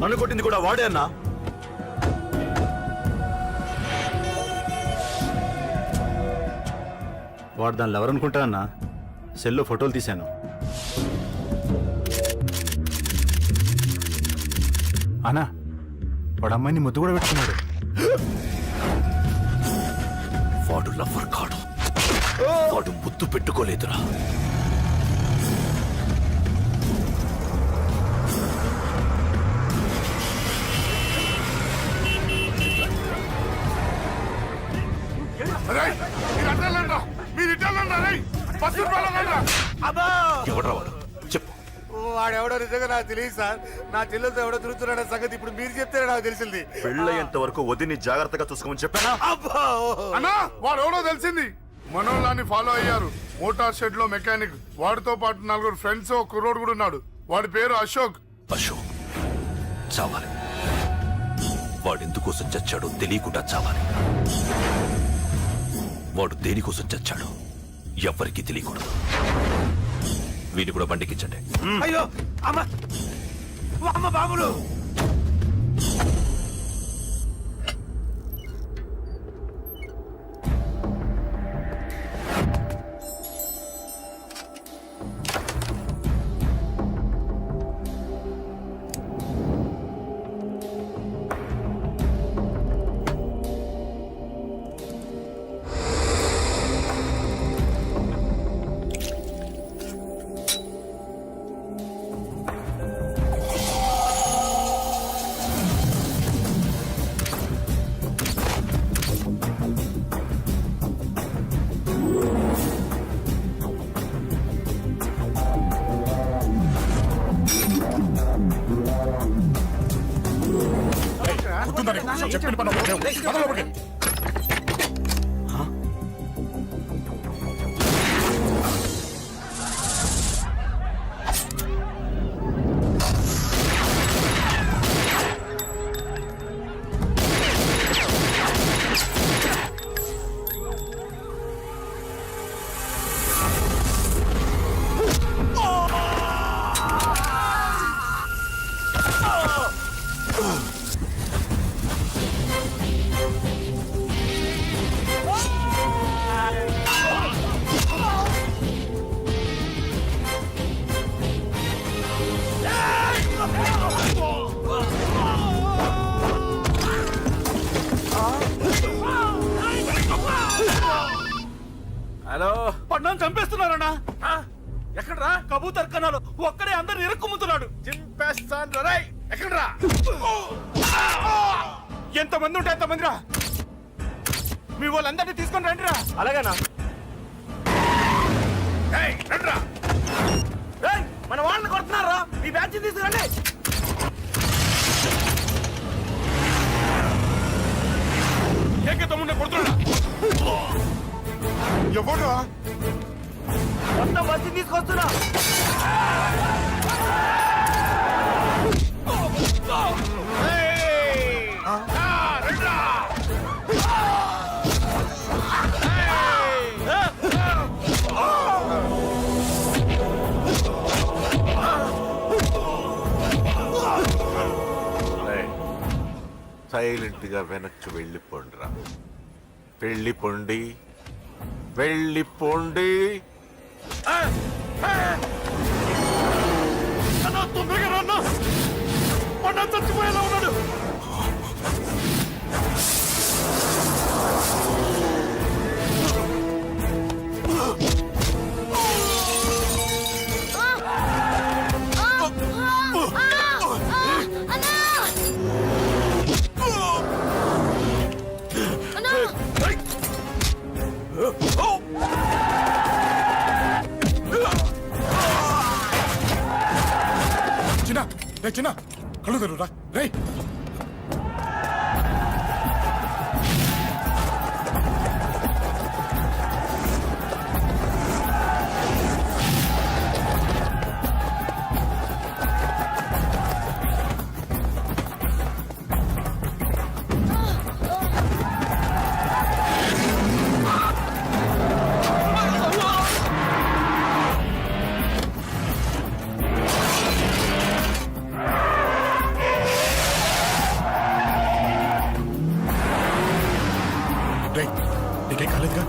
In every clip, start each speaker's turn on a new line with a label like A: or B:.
A: నన్ను కొట్టింది కూడా వాడే అన్నా.
B: వాడు దానిలో ఎవరనుకుంటా అన్నా, సెల్లో ఫోటోలు తీశాను. అన్నా వాడు అమ్మాయిని ముద్దు కూడా పెట్టుకున్నాడు.
A: వాడు లవ్వర్ కాడు, వాడు ముద్దు పెట్టుకోలేదురా. ఎవడ్రా వాడు? చెప్పు.
C: వాడెవడో నిజంగా నాకు తెలియదు సార్. నా చెల్లెలతో ఎవడో తిరుగుతున్నాడ సంగతి ఇప్పుడు మీరు చెప్తేనే నాకు తెలిసింది.
A: పెళ్ళయ్యేంత వరకు వదిని జాగ్రత్తగా చూసుకోమని చెప్పానా?
D: అన్నా వాడు ఎవడో తెలిసింది. మనోళ్ళని ఫాలో అయ్యారు. మోటార్ షెడ్ లో మెకానిక్, వాడితో పాటు 4 ఫ్రెండ్స్, ఒక కుర్రోడు కూడా ఉన్నాడు. వాడి పేరు అశోక్.
A: అశోక్ చావాలి. వాడు ఎందుకోసం చచ్చాడో తెలియకుండా చావాలి. వాడు దేనికోసం చచ్చాడో ఎవ్వరికీ తెలియకూడదు. వీడిని కూడా బండికించండి.
C: అయ్యో అమ్మ అమ్మ బాబులు.
D: చెప్పండి పని.
C: హలో, పడ్డాను చంపేస్తున్నారన్నా. ఎక్కడ్రా? కబూతర్ కన్నాలు ఒక్కడే అందరిని ఇరుక్కుమ్ముతున్నాడు. చింపేస్తాను రా. ఎక్కడ్రా? ఎంతమంది ఉంటే ఎంతమంది రా. మీ వాళ్ళందరినీ తీసుకొని రండిరా. అలాగేనా? రండిరా. మన వాళ్ళని కొడుతున్నారా? ఈ బ్యాచ్ తీసుకురండి. ఏకతమ్ముడిని కొడుతున్నా. ఎవరు? మొత్తం బస్సు తీసుకొస్తున్నా.
E: సైలెంట్ గా వెనక్కి వెళ్ళిపోండిరా. వెళ్ళిపోండి, వెళ్ళిపోండి.
C: తొందరగా రన్నా. మొన్న చచ్చిపోయేలా ఉన్నాడు.
D: చిన్న కళ్ళు తెరురా రే.
F: రేయ్, నీకేం కాలేదుగా?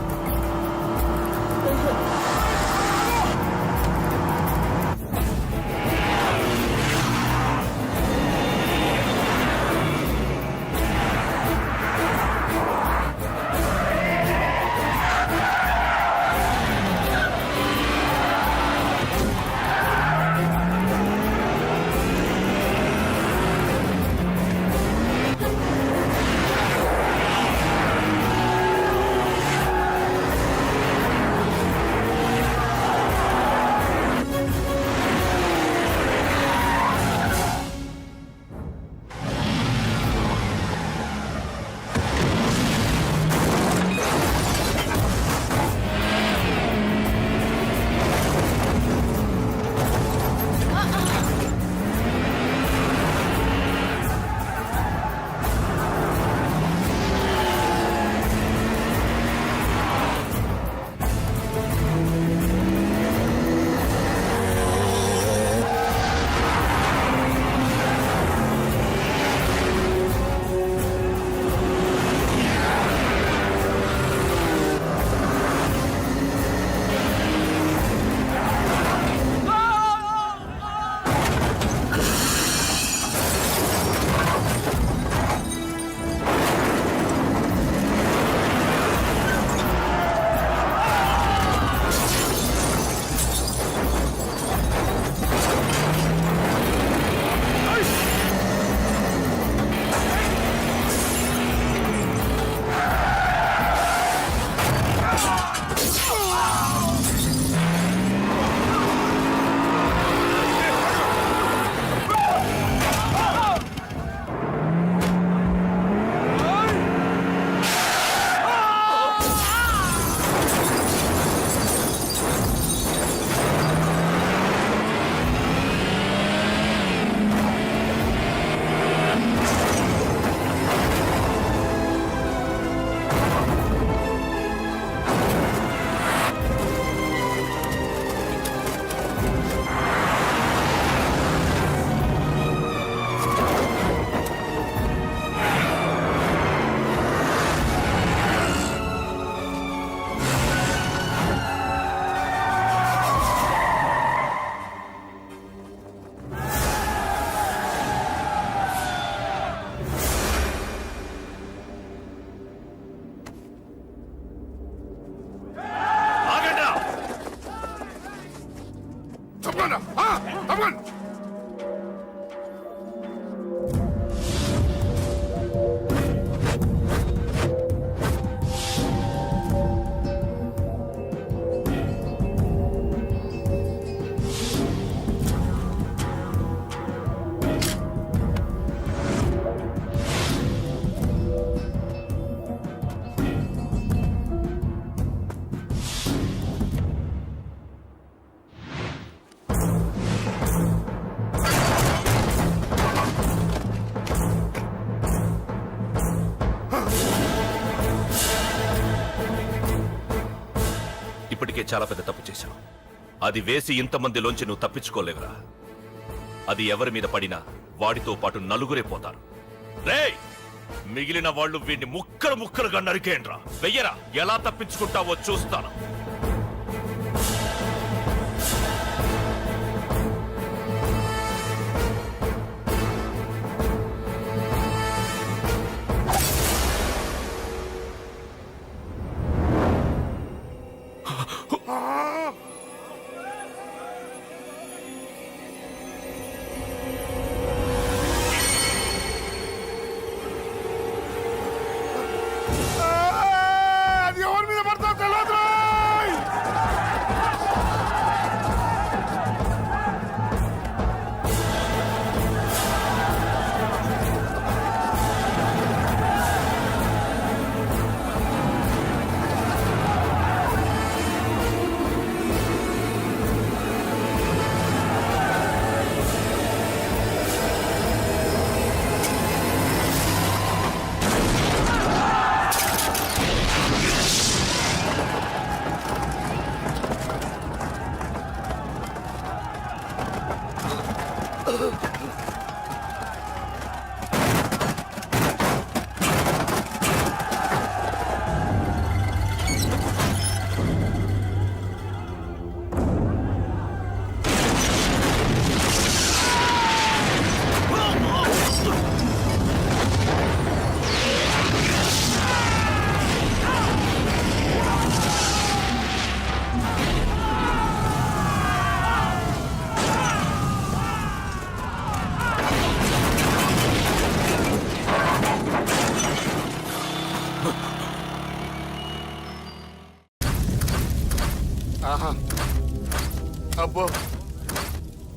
A: ఆగండ్రా!
D: తప్పకుండా తప్పకుండా.
A: ఇప్పటికే చాలా పెద్ద తప్పు చేశావు. అది వేసి ఇంతమందిలోంచి నువ్వు తప్పించుకోలేవురా. అది ఎవరి మీద పడినా వాడితో పాటు నలుగురే పోతారు. రేయ్, మిగిలిన వాళ్ళు వీడిని ముక్కలు ముక్కలుగా నరికేయండ్రా. వెయ్యరా, ఎలా తప్పించుకుంటావో చూస్తాను.
D: అది ఎవరి మీద పడతా తెలియదు.
C: అబ్బో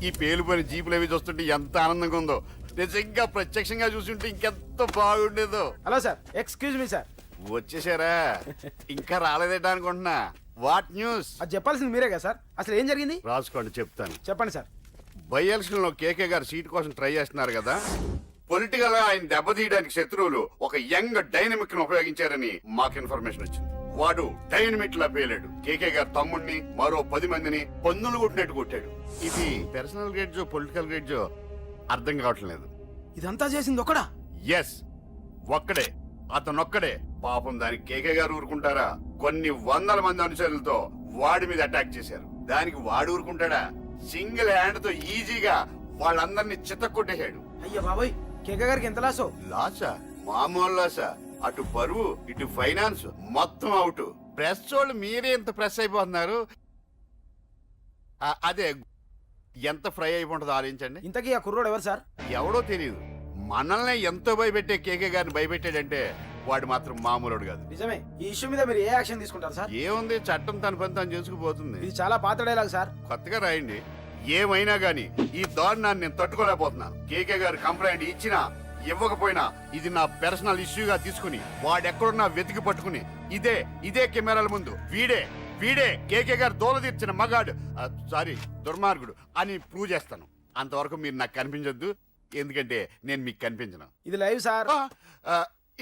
C: ఈ పేలిపోయిన జీపులు అవి చూస్తుంటే ఎంత ఆనందంగా ఉందో. నిజంగా ప్రత్యక్షంగా చూస్తుంటే ఇంకెంత బాగుండేదో.
F: Hello sir, excuse me sir.
C: వచ్చేసారా? ఇంకా రాలేదేట అనుకుంటున్నా. What news?
F: అది చెప్పాల్సింది మీరే కదా సార్. అసలు ఏం జరిగింది
C: రాసుకోండి, చెప్తాను.
F: చెప్పండి సార్.
C: బై ఎలక్షన్ లో కేకే గారు సీట్ కోసం ట్రై చేస్తున్నారు కదా. పొలిటికల్ గా ఆయన దెబ్బతీయడానికి శత్రువులు ఒక యంగ్ డైనమిక్ ను ఉపయోగించారని మాకు ఇన్ఫర్మేషన్ వచ్చింది. వాడు డైనమిక్ లా పేలాడు. కేకే గారు తమ్ముడిని మరో 10 మందిని పన్నులు కొట్టినట్టు కొట్టాడు. ఇది పర్సనల్ గ్రేడ్జో పొలిటికల్ గ్రేడ్జో అర్థం కావట్లేదు.
F: ఇదంతా చేసింది ఒకడా?
C: ఎస్, ఒక్కడే, అతనొక్కడే. పాపం దానికి కేకే గారు ఊరుకుంటారా? కొన్ని వందల మంది అనుచరులతో వాడి మీద అటాక్ చేశారు. దానికి వాడు ఊరుకుంటాడా? సింగిల్ హ్యాండ్ తో ఈజీగా వాళ్ళందరినీ చితక్కొట్టేశాడు.
F: అయ్యా బాబోయ్, కేక గారికి ఎంత లాసో?
C: లాసా? మామూలు లాసా? అటు పరువు ఇటు ఫైనాన్స్ మొత్తం అవుట్. ప్రెస్ వాళ్ళు మీరే ఎంత ప్రెస్ అయిపోతున్నారు. అదే ఎంత ఫ్రై అయిపోతుందో ఆలోచించండి.
F: ఇంతకీ ఆ కుర్రోడు ఎవరు సార్?
C: ఎవడో తెలియదు. మనల్ని ఎంతో భయపెట్టే కేకే గారిని భయపెట్టాడంటే వాడు మాత్రం మామూలుడు కాదు.
F: నిజమే. ఈ ఇష్యూ మీద మీరు ఏ యాక్షన్ తీసుకుంటారు సార్?
C: ఏముంది, చట్టం తన పని తను చేసుకుపోతుంది.
F: ఇది చాలా పాత డైలాగ్ సార్.
C: కొత్తగా రాయండి. ఏమైనా గాని ఈ దారుణాన్ని నేను తట్టుకోలేకపోతున్నాను. కేకే గారు కంప్లైంట్ ఇచ్చినా ఇవ్వకపోయినా ఇది నా పర్సనల్ ఇష్యూగా తీసుకుని వాడెక్కడున్నా వెతికి పట్టుకుని ఇదే కెమెరాల ముందు వీడే కేకే గారు దోల తీర్చిన మగాడు, సారీ దుర్మార్గుడు అని ప్రూవ్ చేస్తాను. అంతవరకు మీరు నాకు కనిపించొద్దు, ఎందుకంటే నేను మీకు కనిపించను.
F: ఇది లైవ్ సార్.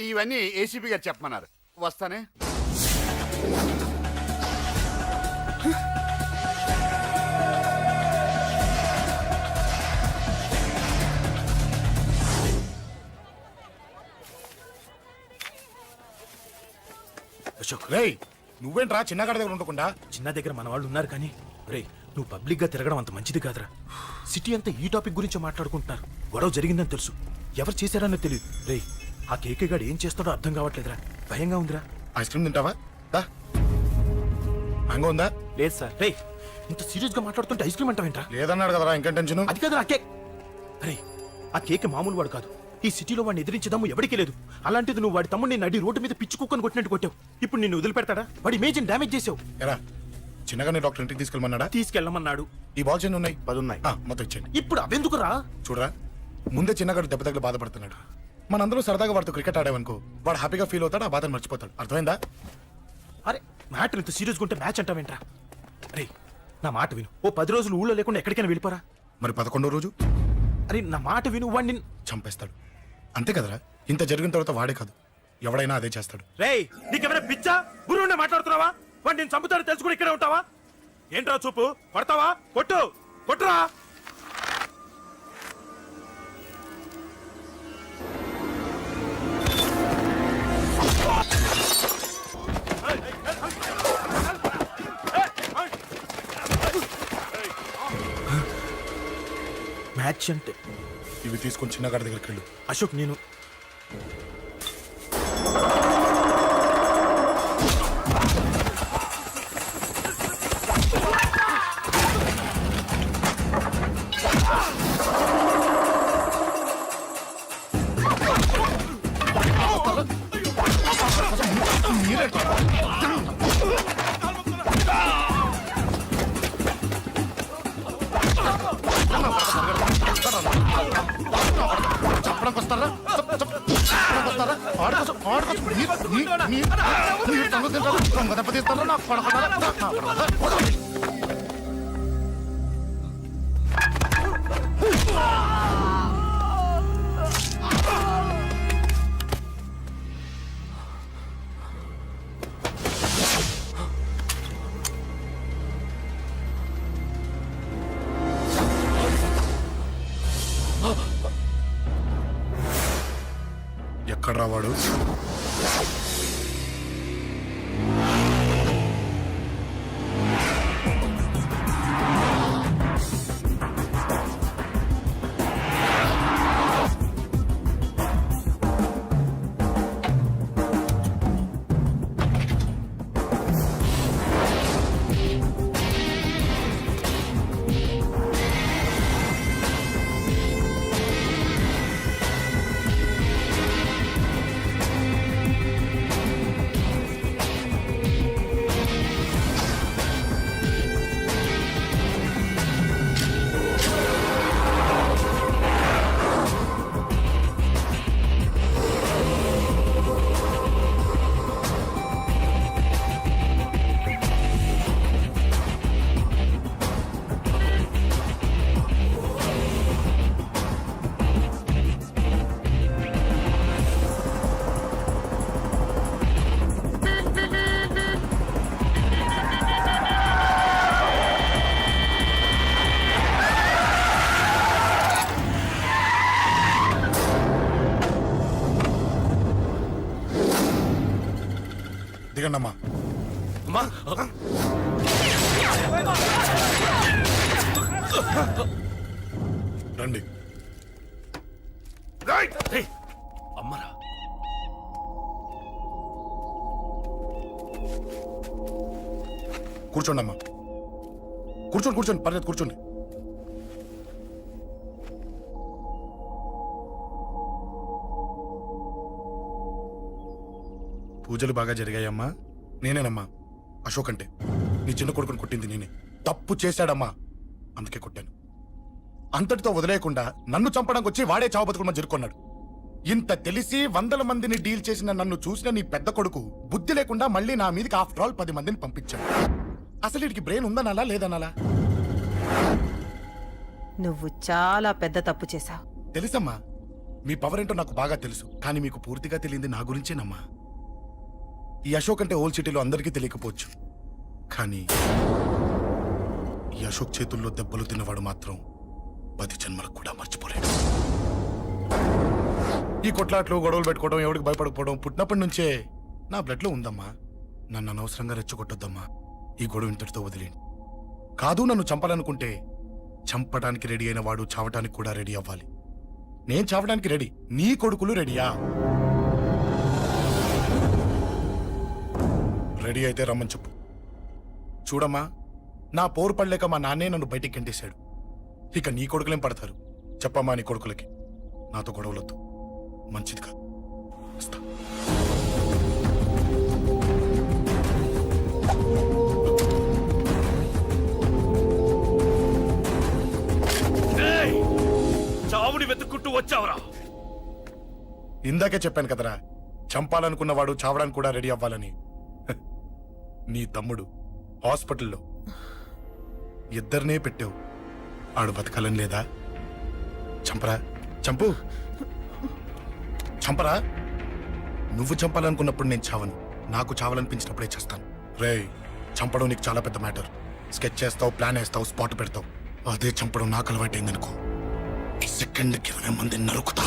C: ఇవన్నీ ఏసీపీ గారు చెప్పమన్నారు. వస్తానే.
G: అశోక్,
H: రేయ్ నువ్వేంట్రా చిన్నగాడి దగ్గర ఉండకుండా?
G: చిన్న దగ్గర మన వాళ్ళు ఉన్నారు కానీ రే, నువ్వు పబ్లిక్ గా తిరగడం అంత మంచిది కాదురా. సిటీ అంతా ఈ టాపిక్ గురించి మాట్లాడుకుంటున్నారు. గొడవ జరిగిందని తెలుసు, ఎవరు చేశారన్నది తెలియదు. రే, ఆ కేకే గాడు ఏం చేస్తాడో అర్థం కావట్లేదురా, భయంగా ఉందిరా.
H: ఐస్ క్రీమ్ తింటావా? దా. మ్యాంగో ఉందా?
G: లేదు సార్. రే, ఇంత సీరియస్ గా మాట్లాడుతుంటే ఐస్ క్రీమ్ అంటావేంట్రా?
H: లేదన్నాడు కదరా, ఇంకేం టెన్షన్?
G: అది కాదు ఆ కేక్. అరే, ఆ కేక్ మామూలు వాడు కాదు. ఈ సిటీలో వాడిని ఎదిరించదాము ఎవరికీ లేదు. అలాంటిది నువ్వు వాడి తమ్ముడిని నడి రోడ్డు మీద పిచ్చి కుక్కను కొట్టినట్టు కొట్టావు. ఇప్పుడు నిన్ను వదిలిపెడతాడా? వాడి ఇమేజ్ డ్యామేజ్ చేసావు.
H: ఎరా చిన్నగానే డాక్టర్ ఇంటికి తీసుకెళ్ళమన్నాడా?
G: తీసుకెళ్ళమన్నాడు.
H: ఈ బాల్స్ ఎన్ని ఉన్నాయి?
B: 10 ఉన్నాయి.
H: మొత్తం ఇచ్చేయండి.
G: ఇప్పుడు అవెందుకురా?
H: చూడరా, ముందే చిన్నగాడు దెబ్బ తగిలి బాధపడుతున్నాడు. మనందరూ సరదాగా వాడితో క్రికెట్ ఆడామనుకో, వాడు హ్యాపీగా ఫీల్ అవుతాడు, ఆ బాధను మర్చిపోతాడు. అర్థమైందా?
G: అరే, మ్యాటర్ ఇంత సీరియస్గా ఉంటే మ్యాచ్ అంటావేంట్రా? అరే, నా మాట విను. ఓ 10 రోజులు ఊళ్ళో లేకుండా ఎక్కడికైనా వెళ్ళిపోరా.
H: మరి 11వ రోజు?
G: అరే, నా మాట విను. వాడిని
H: చంపేస్తాడు. అంతే కదరా? ఇంత జరిగిన తర్వాత వాడే కాదు, ఎవడైనా అదే చేస్తాడు.
G: రేయ్, నీకెవరైనా పిచ్చా? గురువునే మాట్లాడుతున్నావా? వాడు నేను చంపుతాడు తెలుసుకుని ఇక్కడే ఉంటావా? ఏంట్రా చూపు? కొడతావా? కొట్టురా. మ్యాచ్ అంటే
H: ఇవి తీసుకొని చిన్నగాడి దగ్గరికి వెళ్ళు.
G: అశోక్, నేను
H: ఎక్కడ్రా వాడు? దిగండమ్మా.
A: అమ్మా
H: రండి.
A: రేయ్, అమ్మరా
H: కూర్చోండి అమ్మా. కూర్చోండి పర్లేదు కూర్చోండి. పూజలు బాగా జరిగాయమ్మా. నేనేనమ్మా అశోక్ అంటే. నీ చిన్న కొడుకుని కొట్టింది నేనే. తప్పు చేశాడమ్మా, అందుకే కొట్టాను. అంతటితో వదిలేయకుండా నన్ను చంపడానికి వచ్చి వాడే చావు బతుకుని జరుపుకున్నాడు. ఇంత తెలిసి 100 మందిని డీల్ చేసిన నన్ను చూసిన నీ పెద్ద కొడుకు బుద్ధి లేకుండా మళ్ళీ నా మీదకి ఆఫ్టర్ ఆల్ 10 మందిని పంపించాడు. అసలు వీడికి బ్రెయిన్ ఉందనాలా లేదనాలా?
I: నువ్వు చాలా పెద్ద తప్పు చేశావు.
H: తెలుసమ్మా, మీ పవర్ ఏంటో నాకు బాగా తెలుసు. కానీ మీకు పూర్తిగా తెలియంది నా గురించేనమ్మా. ఈ అశోక్ అంటే ఓల్డ్ సిటీలో అందరికీ తెలియకపోవచ్చు, కానీ ఈ అశోక్ చేతుల్లో దెబ్బలు తిన్నవాడు మాత్రం 10 జన్మలకు కూడా మర్చిపోలేడు. ఈ కొట్లాట్లు గొడవలు పెట్టుకోవడం, ఎవరికి భయపడకపోవడం పుట్టినప్పటి నుంచే నా బ్లడ్ లో ఉందమ్మా. నన్ను అనవసరంగా రెచ్చగొట్టొద్దమ్మా. ఈ గొడవ ఇంతటితో వదిలేండి. కాదు, నన్ను చంపాలనుకుంటే చంపడానికి రెడీ అయిన వాడు చావటానికి కూడా రెడీ అవ్వాలి. నేను చావడానికి రెడీ, నీ కొడుకులు రెడీయా? రెడీ అయితే రమ్మని చెప్పు. చూడమ్మా, నా పోరు పడలేక మా నాన్నే నన్ను బయటికి గెంటేశాడు. ఇక నీ కొడుకులేం పడతారు? చెప్పమ్మా నీ కొడుకులకి నాతో గొడవలొద్దు, మంచిది కాదు. వస్తా.
A: రేయ్, చావుని వెతుక్కుంటూ వచ్చావురా.
H: ఇందాకే చెప్పాను కదరా, చంపాలనుకున్నవాడు చావడానికి కూడా రెడీ అవ్వాలని. హ, నీ తమ్ముడు హాస్పిటల్లో ఇద్దరినే పెట్టావు. ఆడు బతకాలని లేదా? చంపరా, చంపు, చంపరా. నువ్వు చంపాలనుకున్నప్పుడు నేను చావను, నాకు చావాలనిపించినప్పుడే చేస్తాను. రేయ్, చంపడం నీకు చాలా పెద్ద మ్యాటర్. స్కెచ్ చేస్తావు, ప్లాన్ వేస్తావు, స్పాట్ పెడతావు. అదే చంపడం నాకు అలవాటైందనుకో, సెకండ్కి 20 మందిని నరుకుతా.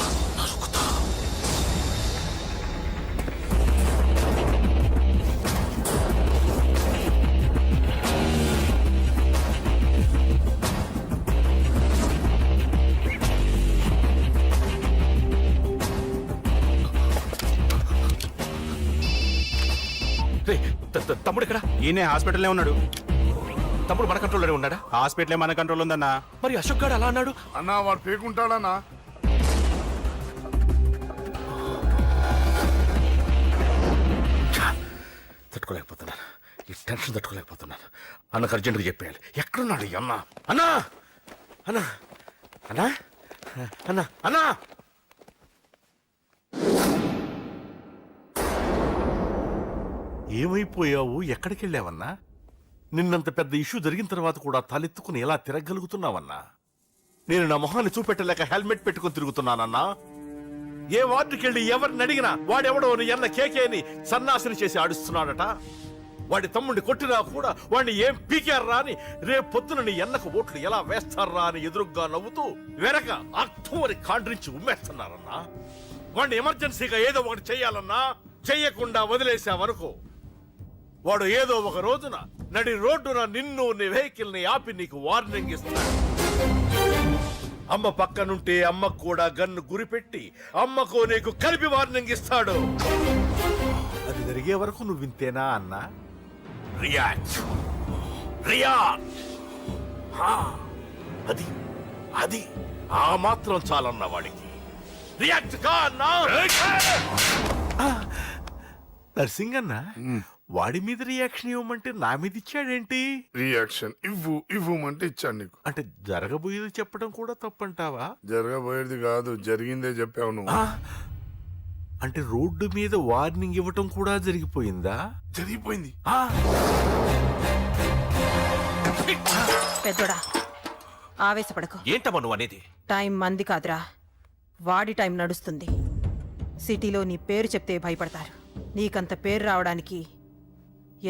A: రేయ్, తమ్ముడు ఇక్కడ.
B: ఈయనే హాస్పిటల్లో ఉన్నాడు.
A: తమ్ముడు మన కంట్రోల్లోనే ఉన్నాడా?
B: హాస్పిటలే మన కంట్రోల్ ఉందన్నా.
A: మరి అశోక్ గారు అలా అన్నాడు.
D: అన్నా వాడు పేకుంటాడన్నా.
A: తట్టుకోలేకపోతున్నాను, ఈ టెన్షన్ తట్టుకోలేకపోతున్నాను. అన్నకు అర్జెంటుగా చెప్పేయాలి. ఎక్కడున్నాడు ఈ అన్న? అన్నా అన్నా అన్నా అన్నా అన్నా
E: ఏమైపోయావు? ఎక్కడికి వెళ్ళావన్నా? నిన్నంత పెద్ద ఇష్యూ జరిగిన తర్వాత కూడా తలెత్తుకుని ఎలా తిరగలుగుతున్నావన్నా? నేను నా మొహాన్ని చూపెట్టలేక హెల్మెట్ పెట్టుకుని తిరుగుతున్నానన్నా. ఏ వార్డుకి వెళ్ళి ఎవరిని అడిగినా వాడెవడో నీ అన్న కేకేని సన్నాసిని చేసి ఆడిస్తున్నాడట. వాడి తమ్ముడిని కొట్టినా కూడా వాడిని ఏం పీకారా అని రేపు పొద్దున నీ అన్నకు ఓట్లు ఎలా వేస్తారా అని ఎదురుగ్గా నవ్వుతూ వెనక అక్టోబరి కాండ్రించి ఉమ్మేస్తున్నారన్నా. వాడిని ఎమర్జెన్సీగా ఏదో ఒకటి చెయ్యాలన్నా, చెయ్యకుండా వదిలేసావనుకో, వాడు ఏదో ఒక రోజున నడి రోడ్డున నిన్ను నీ వెహికల్ ని ఆపి నీకు వార్నింగ్ ఇస్తాడు. అమ్మ పక్కనుంటే అమ్మకు కూడా గన్ను గురిపెట్టి అమ్మకు నీకు కలిపి వార్నింగ్ ఇస్తాడు. అది జరిగే వరకు నువ్వు వింతేనా అన్నా? React react. అది అది ఆ మాత్రం చాలన్న వాడికి. రియాక్ట్ కా అన్నా. నర్సింగ్ అన్న, వాడి మీద రియాక్షన్ ఇవ్వమంటే నా మీద ఇచ్చాడేంటి?
D: రియాక్షన్ ఇవ్వమంటే ఇచ్చాను నీకు.
E: అంటే జరగబోయేది చెప్పడం కూడా తప్పంటావా?
D: జరగబోయేది కాదు, జరిగిందే చెప్పావు నువ్వు.
E: అంటే రోడ్డు మీద వార్నింగ్ ఇవ్వటం కూడా జరిగిపోయిందా?
D: జరిగిపోయింది.
I: పెద్దోడా, ఆవేశపడకు.
A: ఏంటమ్మా నువ్వు అనేది?
I: టైం మంది కాదురా, వాడి టైం నడుస్తుంది. సిటీలో నీ పేరు చెప్తే భయపడతారు. నీకంత పేరు రావడానికి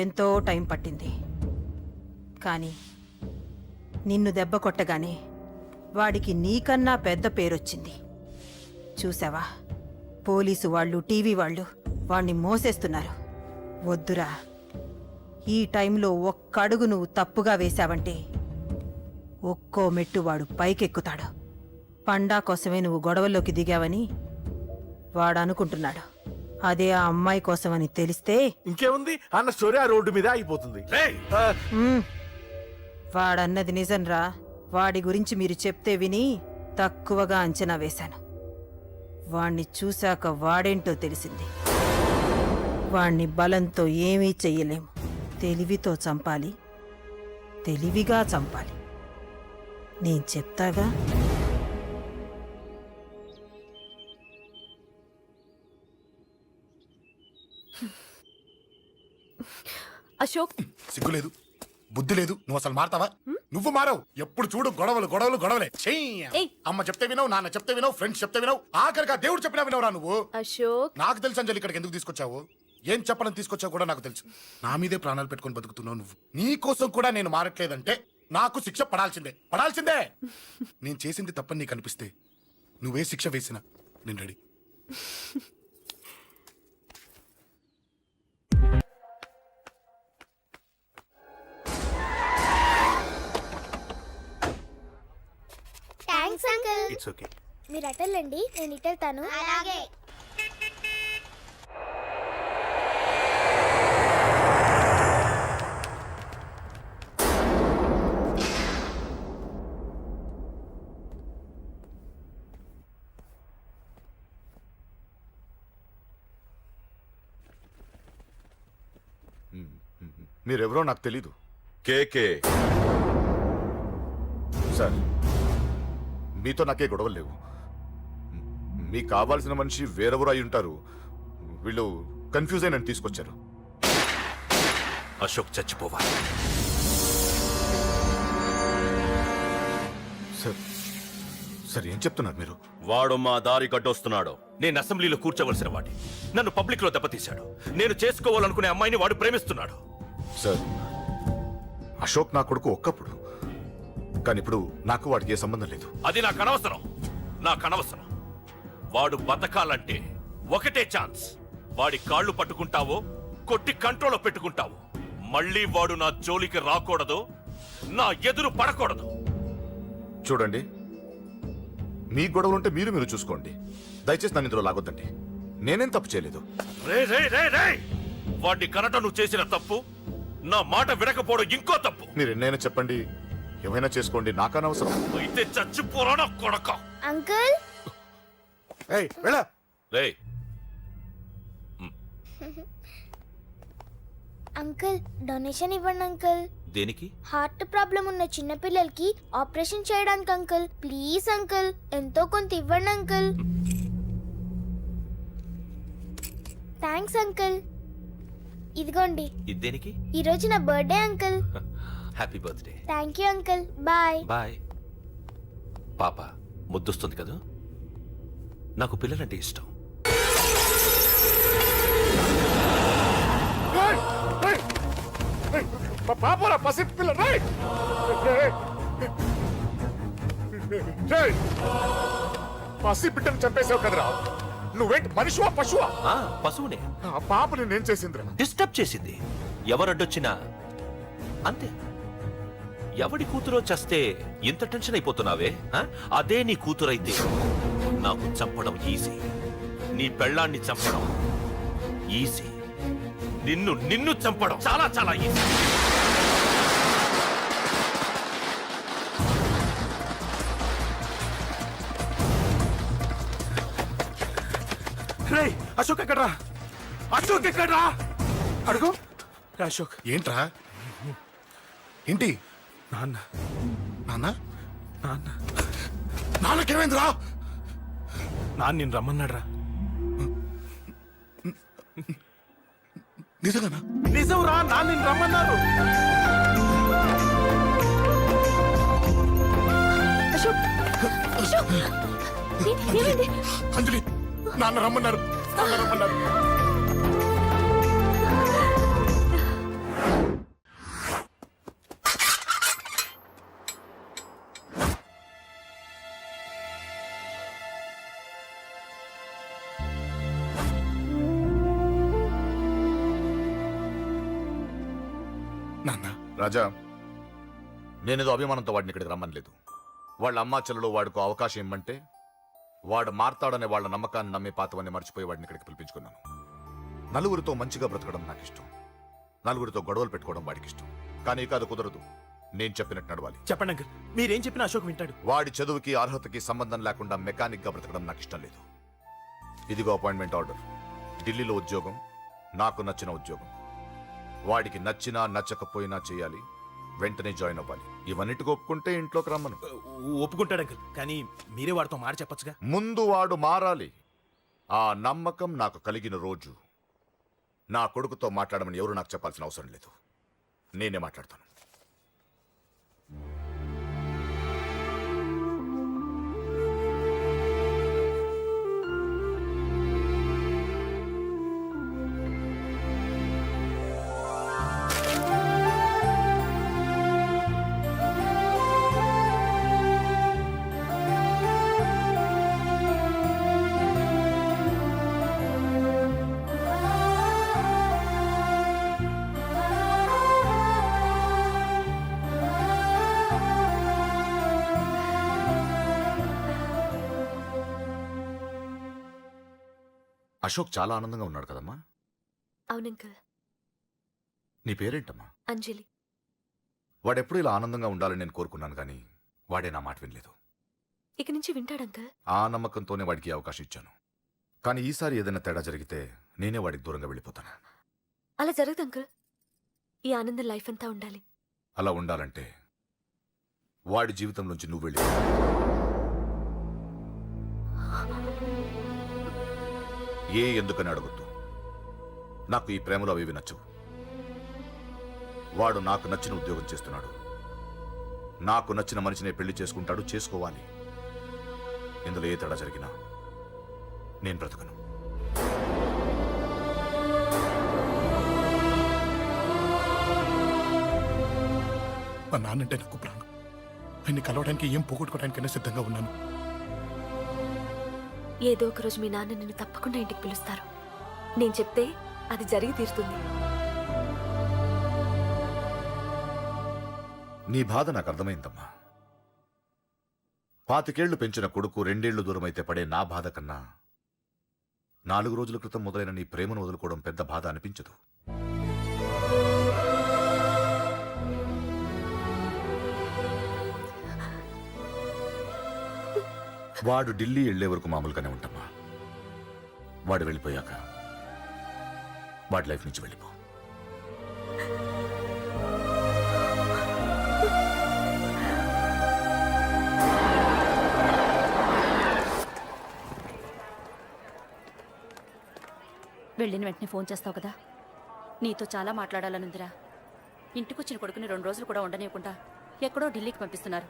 I: ఎంతో టైం పట్టింది. కానీ నిన్ను దెబ్బ కొట్టగానే వాడికి నీకన్నా పెద్ద పేరొచ్చింది. చూసావా, పోలీసు వాళ్ళు, టీవీ వాళ్ళు వాణ్ణి మోసేస్తున్నారు. వద్దురా, ఈ టైంలో ఒక్క అడుగు నువ్వు తప్పుగా వేశావంటే ఒక్కో మెట్టు వాడు పైకెక్కుతాడు. పండా కోసమే నువ్వు గొడవల్లోకి దిగావని వాడు అనుకుంటున్నాడు. అదే ఆ అమ్మాయి కోసమని తెలిస్తే
E: ఇంకేముంది అన్న స్టోరీ ఆ రోడ్డు మీద అయిపోతుంది.
A: రేయ్
I: వాడన్నది నిజంరా. వాడి గురించి మీరు చెప్తే విని తక్కువగా అంచనా వేశాను. వాణ్ణి చూశాక వాడేంటో తెలిసింది. వాణ్ణి బలంతో ఏమీ చెయ్యలేము. తెలివితో చంపాలి, తెలివిగా చంపాలి. నేను చెప్తాగా.
J: అశోక్,
H: సిగ్గు లేదు, బుద్ధి లేదు. నువ్వు అసలు మారతావా? నువ్వు మారవు. ఎప్పుడు చూడు గొడవలు గొడవలు గొడవలే.
J: ఏయ్.
H: అమ్మ చెప్తే వినవు, నాన్న చెప్తే వినవు, ఫ్రెండ్స్ చెప్తే వినవు, ఆఖరిగా దేవుడు చెప్పినా వినవురా నువ్వు.
J: అశోక్,
H: నాకు తెలుసు అంజలి ఇక్కడికి ఎందుకు తీసుకొచ్చావు, ఏం చెప్పాలని తీసుకొచ్చావు కూడా నాకు తెలుసు. నా మీదే ప్రాణాలు పెట్టుకొని బతుకుతున్నావు నువ్వు. నీ కోసం కూడా నేను మారట్లేదంటే నాకు శిక్ష పడాల్సిందే, పడాల్సిందే. నేను చేసింది తప్పని నీకు అనిపిస్తే నువ్వే శిక్ష వేసినా నేను ready.
K: Thanks uncle.
B: It's okay.
K: మీరు అటెళ్ళండి, నేను ఇటెళ్తాను. అలాగే.
L: మీరెవరో నాకు తెలీదు.
A: కేకే
L: సార్, మీతో నాకే గొడవలు లేవు. మీకు కావాల్సిన మనిషి వేరెవరో అయి ఉంటారు. వీళ్ళు కన్ఫ్యూజ్ అయి నన్ను తీసుకొచ్చారు.
A: అశోక్ చచ్చిపోవాలి.
L: సార్ సార్ ఏం చెప్తున్నారు మీరు?
A: వాడు మా దారి గడ్డొస్తున్నాడు. నేను అసెంబ్లీలో కూర్చోవలసిన వాడి నన్ను పబ్లిక్ లో దెబ్బతీశాడు. నేను చేసుకోవాలనుకునే అమ్మాయిని వాడు ప్రేమిస్తున్నాడు.
L: సార్, అశోక్ నా కొడుకు ఒక్కప్పుడు, కానీ ఇప్పుడు నాకు వాడికి ఏ సంబంధం లేదు.
A: అది నాకు అనవసరం, నాకు అనవసరం. వాడు బతకాలంటే ఒకటే ఛాన్స్. వాడి కాళ్ళు పట్టుకుంటావో కొట్టి కంట్రోల్లో పెట్టుకుంటావు. మళ్ళీ వాడు నా జోలికి రాకూడదు, నా ఎదురు పడకూడదు.
L: చూడండి, మీ గొడవలుంటే మీరు చూసుకోండి. దయచేసి నన్ను ఇందులో లాగొద్దండి. నేనేం తప్పు చేయలేదు.
A: రే రే రే రే వాడిని కనట నువ్వు చేసిన తప్పు, నా మాట వినకపోవడం ఇంకో తప్పు.
L: మీరు ఎన్నైనా చెప్పండి, ఏమైనా చేసుకోండి, నాకనవసరం.
A: అయితే చచ్చిపోరా నా కొడక.
K: అంకుల్,
L: ఏయ్, వెళ్ళ.
A: రే
K: అంకుల్ డొనేషన్ ఇవ్వండి అంకుల్.
A: దేనికి?
K: హార్ట్ ప్రాబ్లం ఉన్న చిన్న పిల్లలకి ఆపరేషన్ చేయడానికి అంకుల్. ప్లీజ్ అంకుల్, ఎంతో కొంత ఇవ్వండి అంకుల్. Thanks uncle. ఇదిగోండి,
A: ఇది దేనికి?
K: ఈ రోజు నా birthday uncle.
A: Happy birthday.
K: Thank you uncle. Bye.
A: Bye. పాప ముద్దొస్తుంది కదా, నాకు పిల్లలంటే ఇష్టం.
L: పాపరా పసి పిల్ల. పసి బిడ్డను చంపేసావు కదరా. నువ్వేంటి మనిషివా పశువా?
A: పశువునే.
L: ఆ పాప నేనేం చేసిందిరా?
A: డిస్టర్బ్ చేసింది. ఎవరడ్డొచ్చినా అంతే. ఎవడి కూతురో చస్తే ఇంత టెన్షన్ అయిపోతున్నావే? అదే నీ కూతురైతే నాకు చంపడం ఈజీ. నీ పెళ్ళాన్ని చంపడం ఈజీ. నిన్ను చంపడం చాలా చాలా ఈజీ.
G: రే అశోక్ ఎక్కడ్రా? అశోక్ ఎక్కడ్రా? అడుగు. అశోక్
H: ఏంట్రా? ఏంటి?
G: నాన్న
H: నాన్న
G: నాన్న
H: నాన్నకేమైందిరా?
G: నాన్న నేను రమ్మన్నాడ్రా.
H: నిజంగానా?
G: నిజం రా, నాన్న నేను రమ్మన్నారు.
J: అశోక్, అశోక్, ఏమైంది?
H: అంజలి, నాన్న రమ్మన్నారు, నాన్న రమ్మన్నారు. నాన్న
L: రాజా నేనేదో అభిమానంతో వాడిని ఇక్కడికి రమ్మనలేదు. వాళ్ళ అమ్మా చెల్లెలు వాడికి అవకాశం ఇమ్మంటే వాడు మారతాడనే వాళ్ళ నమ్మకాన్ని నమ్మే పాతవన్నీ మర్చిపోయి వాడిని ఇక్కడికి పిలిపించుకున్నాను. నలుగురితో మంచిగా బ్రతకడం నాకు ఇష్టం, నలుగురితో గొడవలు పెట్టుకోవడం వాడికి ఇష్టం. కానీ ఇక అది కుదరదు. నేను చెప్పినట్టు నడవాలి.
G: చెప్పండి అంకుల్, మీరేం చెప్పినా అశోక్ వింటాడు.
L: వాడి చదువుకి అర్హతకి సంబంధం లేకుండా మెకానిక్ గా బ్రతకడం నాకు ఇష్టం లేదు. ఇదిగో అపాయింట్మెంట్ ఆర్డర్. ఢిల్లీలో ఉద్యోగం, నాకు నచ్చిన ఉద్యోగం. వాడికి నచ్చినా నచ్చకపోయినా చేయాలి, వెంటనే జాయిన్ అవ్వాలి. ఇవన్నిటికి ఒప్పుకుంటే ఇంట్లోకి రమ్మను.
G: ఒప్పుకుంటాడు అంకుల్, కానీ మీరే వాడితో మాట చెప్పొచ్చుగా.
L: ముందు వాడు మారాలి. ఆ నమ్మకం నాకు కలిగిన రోజు నా కొడుకుతో మాట్లాడమని ఎవరు నాకు చెప్పాల్సిన అవసరం లేదు. నేనే మాట్లాడతాను. అశోక్ చాలా ఆనందంగా ఉన్నాడు కదమ్మా.
J: అవునంకల్.
L: నీ పేరేంటమ్మా?
J: అంజలి.
L: వాడెప్పుడు ఇలా ఆనందంగా ఉండాలని నేను కోరుకున్నాను, కానీ వాడే నా మాట వినలేదు.
J: ఇక నుంచి వింటాడంకల్.
L: ఆ నమ్మకంతోనే వాడికి ఈ అవకాశం ఇచ్చాను. కానీ ఈసారి ఏదైనా తేడా జరిగితే నేనే వాడికి దూరంగా వెళ్ళిపోతాను.
J: అలా జరగదు అంకల్. ఈ ఆనందం లైఫ్ అంతా ఉండాలి.
L: అలా ఉండాలంటే వాడి జీవితంలోంచి నువ్వు వెళ్ళి ఎందుకని అడగొద్దు. నాకు ఈ ప్రేమలో అవి నచ్చవు. వాడు నాకు నచ్చిన ఉద్యోగం చేస్తున్నాడు, నాకు నచ్చిన మనిషినే పెళ్లి చేసుకుంటాడు, చేసుకోవాలి. ఇందులో ఏ తేడా జరిగినా నేను బ్రతకను.
H: మా నాన్నంటే నాకు ప్రాణం. ఆయన్ని కలవడానికి ఏం పోగొట్టుకోవడానికైనా సిద్ధంగా ఉన్నాను.
J: ఏదో ఒక రోజు మీ నాన్న నిన్ను తప్పకుండా ఇంటికి పిలుస్తారు. నేను చెప్తే అది జరిగి తీరుతుంది.
L: నీ బాధ నాకు అర్థమైందమ్మా. 25 పెంచిన కొడుకు 2 ఏళ్లు దూరమైతే పడే నా బాధ కన్నా 4 రోజుల క్రితం మొదలైన నీ ప్రేమను వదులుకోవడం పెద్ద బాధ అనిపించదు. వాడు ఢిల్లీ వెళ్లే వరకు మామూలుగానే ఉంటామా. వాడు వెళ్ళిపోయాక వాడి లైఫ్ నుంచి వెళ్ళిపో.
J: వెళ్ళిన వెంటనే ఫోన్ చేస్తావు కదా. నీతో చాలా మాట్లాడాలనుందిరా. ఇంటికొచ్చిన కొడుకుని 2 రోజులు కూడా ఉండనివ్వకుండా ఎక్కడో ఢిల్లీకి పంపిస్తున్నారు.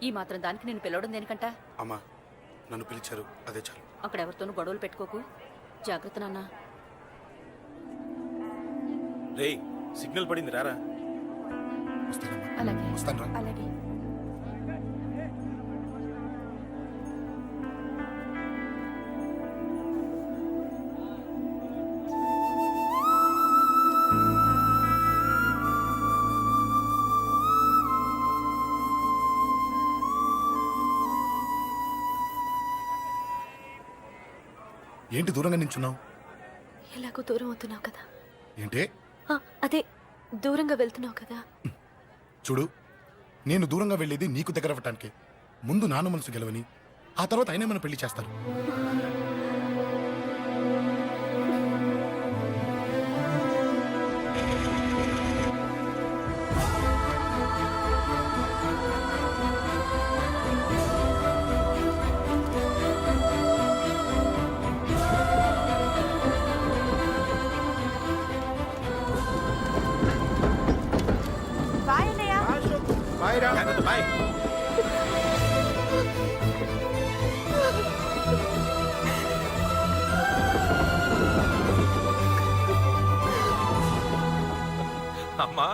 J: ఈ మాత్రం దానికి నేను పిలవడం దేనికంట?
H: అమ్మా నన్ను పిలిచారు, అదే చాలు.
J: అక్కడ ఎవరితోనూ గొడవలు పెట్టుకోకు. జాగ్రత్త నాన్న.
G: రేయ్, సిగ్నల్ పడింది, రారా.
H: వస్తానమ్మా.
J: అలాగే
H: వస్తాను రా.
J: అలాగే.
H: ఏంటి దూరంగా నించున్నావు?
J: ఎలాగో దూరం అవుతున్నావు కదా.
H: ఏంటే?
J: అదే దూరంగా వెళ్తున్నావు కదా.
H: చూడు, నేను దూరంగా వెళ్ళేది నీకు దగ్గర అవ్వటానికి. ముందు నాన్న మనసు గెలవని, ఆ తర్వాత అయినా మన పెళ్లి చేస్తారు.
G: బాయ్.
A: అమ్మా